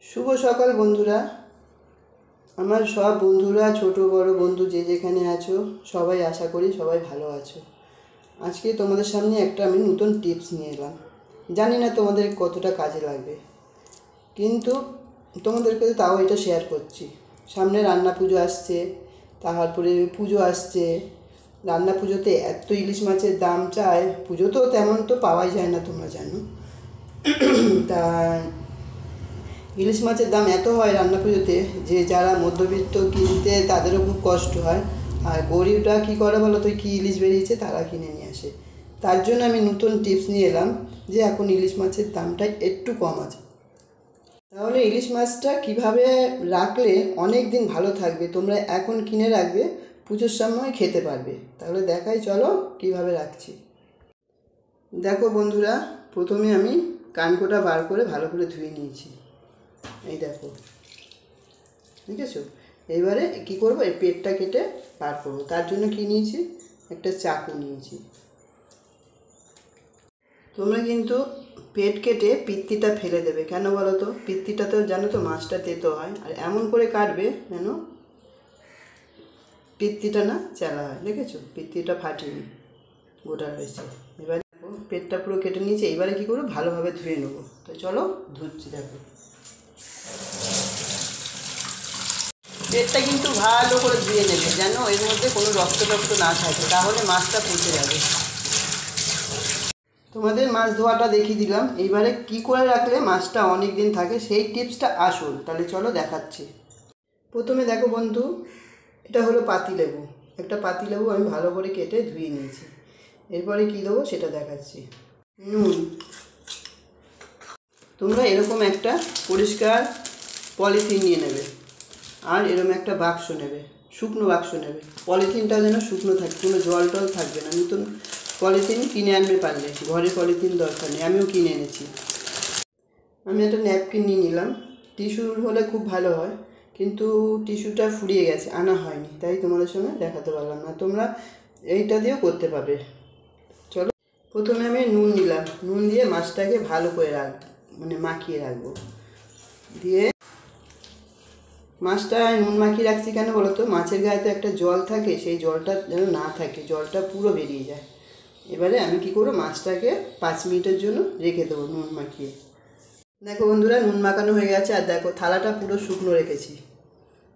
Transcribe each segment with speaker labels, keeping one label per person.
Speaker 1: শুভ সকাল বন্ধুরা। আমার সব বন্ধুরা, ছোট বড় বন্ধু যে যেখানে আছো, সবাই আশা করি সবাই ভালো আছো। আজকে তোমাদের সামনে একটা আমি নতুন টিপস নিয়ে এলাম। জানি না তোমাদের কতটা কাজে লাগবে, কিন্তু তোমাদেরকে তাও এটা শেয়ার করছি। সামনে রান্না পুজো আসছে, তারপরে পুজো আসছে। রান্না পুজোতে এত ইলিশ মাছের দাম চায়, পুজো তো তেমন তো পাওয়াই যায় না, তোমরা জানো। তা ইলিশ মাছের দাম এত হয় রান্না পুজোতে যে যারা মধ্যবিত্ত কিনতে তাদেরও খুব কষ্ট হয়। আর গরিবরা কী করে বলো তো, কী ইলিশ বেরিয়েছে তারা কিনে নিয়ে আসে। তার জন্য আমি নতুন টিপস নিয়ে এলাম যে এখন ইলিশ মাছের দামটা একটু কম আছে। তাহলে ইলিশ মাছটা কিভাবে রাখলে অনেক দিন ভালো থাকবে, তোমরা এখন কিনে রাখবে, পুজোর সময় খেতে পারবে। তাহলে দেখাই, চলো কিভাবে রাখছি। দেখো বন্ধুরা, প্রথমে আমি কানকোটা বার করে ভালো করে ধুয়ে নিয়েছি। এই দেখো, দেখেছো? এবারে কি করব, এই পেটটা কেটে বার করবো। তার জন্য কি নিয়েছি, একটা চাকু নিয়েছি। তোমরা কিন্তু পেট কেটে পিত্তিটা ফেলে দেবে, কেন বলো তো? পিত্তিটা তো জানো তো, মাছটা তেতো হয়। আর এমন করে কাটবে যেন পিত্তিটা না চেলা হয়। দেখেছো, পিত্তিটা ফাটিনি, গোটা রয়েছে। এবারে পেটটা পুরো কেটে নিয়েছি। এবারে কী করবো, ভালোভাবে ধুয়ে নেবো। তো চলো ধুচ্ছি। দেখো, পেটটা কিন্তু ভালো করে ধুয়ে নেবে, যেন এর মধ্যে কোনো রক্ত না থাকে, তাহলে মাছটা পচে যাবে। তোমাদের মাছ ধোয়াটা দেখিয়ে দিলাম। এইবারে কি করে রাখলে মাছটা অনেক দিন থাকে, সেই টিপসটা আসল। তাহলে চলো দেখাচ্ছি। প্রথমে দেখো বন্ধু, এটা হলো পাতিলেবু। একটা পাতিলেবু আমি ভালো করে কেটে ধুয়ে নিয়েছি। এরপরে কী দেবো সেটা দেখাচ্ছি। নুন। তোমরা এরকম একটা পরিষ্কার পলিথিন নিয়ে নেবে, আর এরকম একটা বাক্স নেবে, শুকনো বাক্স নেবে। পলিথিনটা যেন শুকনো থাকে, কোনো জল টল থাকবে না। নতুন পলিথিন কিনে আনবে পারলে, ঘরে পলিথিন দরকার নেই, আমিও কিনে এনেছি। আমি একটা ন্যাপকিন নিয়ে নিলাম। টিস্যু হলে খুব ভালো হয়, কিন্তু টিস্যুটা ফুরিয়ে গেছে, আনা হয়নি, তাই তোমাদের সঙ্গে দেখাতে পারলাম না। তোমরা এইটা দিয়েও করতে পারবে। চলো, প্রথমে আমি নুন নিলাম। নুন দিয়ে মাছটাকে ভালো করে মাখিয়ে রাখবো। দিয়ে মাছটা নুন মাখিয়ে রাখছি কেন বলো তো, মাছের গায়ে তো একটা জল থাকে, সেই জলটা যেন না থাকে, জলটা পুরো বেরিয়ে যায়। এবারে আমি কি করবো, মাছটাকে 5 মিনিটের জন্য রেখে দেবো নুন মাখিয়ে। দেখো বন্ধুরা, নুন মাখানো হয়ে গেছে। আর দেখো, থালাটা পুরো শুকনো রেখেছি।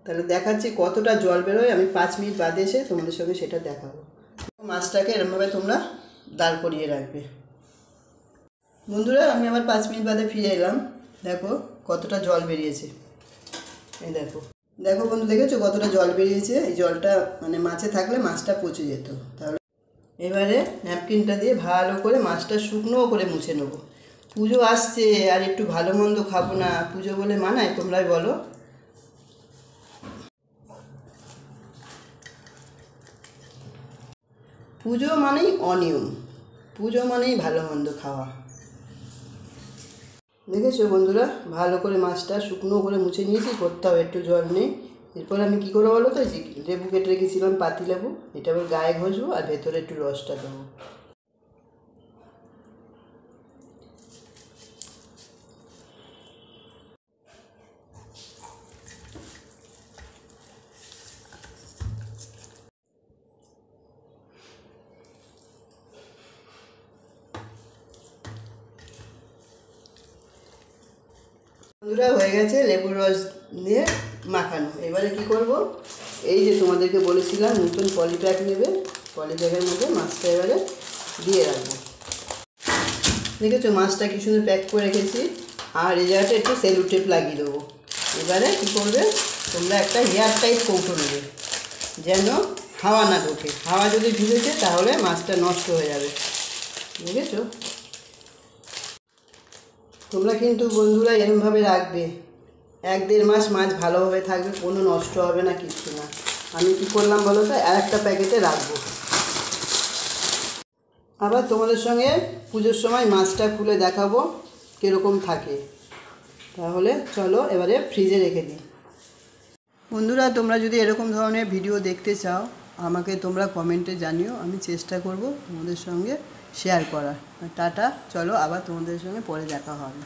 Speaker 1: তাহলে দেখাচ্ছি কতটা জল বেরোয়। আমি 5 মিনিট বাদে এসে তোমাদের সঙ্গে সেটা দেখাবো। মাছটাকে এরমভাবে তোমরা দাঁড় করিয়ে রাখবে। বন্ধুরা, আমি আবার 5 মিনিট বাদে ফিরে এলাম। দেখো কতটা জল বেরিয়েছে। এই দেখো, দেখো বন্ধু, দেখেছো কতটা জল বেরিয়েছে? এই জলটা মাছে থাকলে মাছটা পচে যেত। তাহলে এবারে ন্যাপকিনটা দিয়ে ভালো করে মাছটা শুকনো করে মুছে নেবো। পুজো আসছে, আর একটু ভালো মন্দ খাবো না, পুজো বলে মানায়? তোমরাই বলো। পুজো মানেই অনিয়ম, পুজো মানেই ভালো মন্দ খাওয়া। দেখেছো বন্ধুরা, ভালো করে মাছটা শুকনো করে মুছে নিয়েছি, কোথাও একটু জল নেই। এরপর আমি কী করবো বলো তো, যে লেবু কেটে রেখেছিলাম, পাতিলেবু, এটা আবার গায়ে ঘষবো আর ভেতরে একটু রসটা দেবো। বন্ধুরা, হয়ে গেছে লেবুর রস দিয়ে মাখানো। এবারে কি করব, এই যে তোমাদেরকে বলেছিলাম নতুন পলিব্যাগ নেবে, পলিব্যাগের মধ্যে মাছটা এবারে দিয়ে রাখবো। দেখেছো মাছটা কি সুন্দর প্যাক করে রেখেছি। আর এই জায়গাটা একটু সেলো টেপ লাগিয়ে দেবো। এবারে কী করবে, তোমরা একটা এয়ার টাইট কৌটো নেবে, যেন হাওয়া না ঢোকে। হাওয়া যদি ঢুকেছে তাহলে মাছটা নষ্ট হয়ে যাবে। বুঝেছো? তোমরা কিন্তু বন্ধুরা এরমভাবে রাখবে, 1-1.5 মাস মাছ ভালোভাবে থাকবে, কোনো নষ্ট হবে না, কিচ্ছু না। আমি কি করলাম বলো তো, একটা প্যাকেটে রাখবো। আবার তোমাদের সঙ্গে পুজোর সময় মাছটা খুলে দেখাবো কীরকম থাকে। তাহলে চলো এবারে ফ্রিজে রেখে দিই। বন্ধুরা, তোমরা যদি এরকম ধরনের ভিডিও দেখতে চাও, আমাকে তোমরা কমেন্টে জানিও, আমি চেষ্টা করব তোমাদের সঙ্গে শেয়ার করার। টাটা, চলো আবার তোমাদের সঙ্গে পরে দেখা হবে।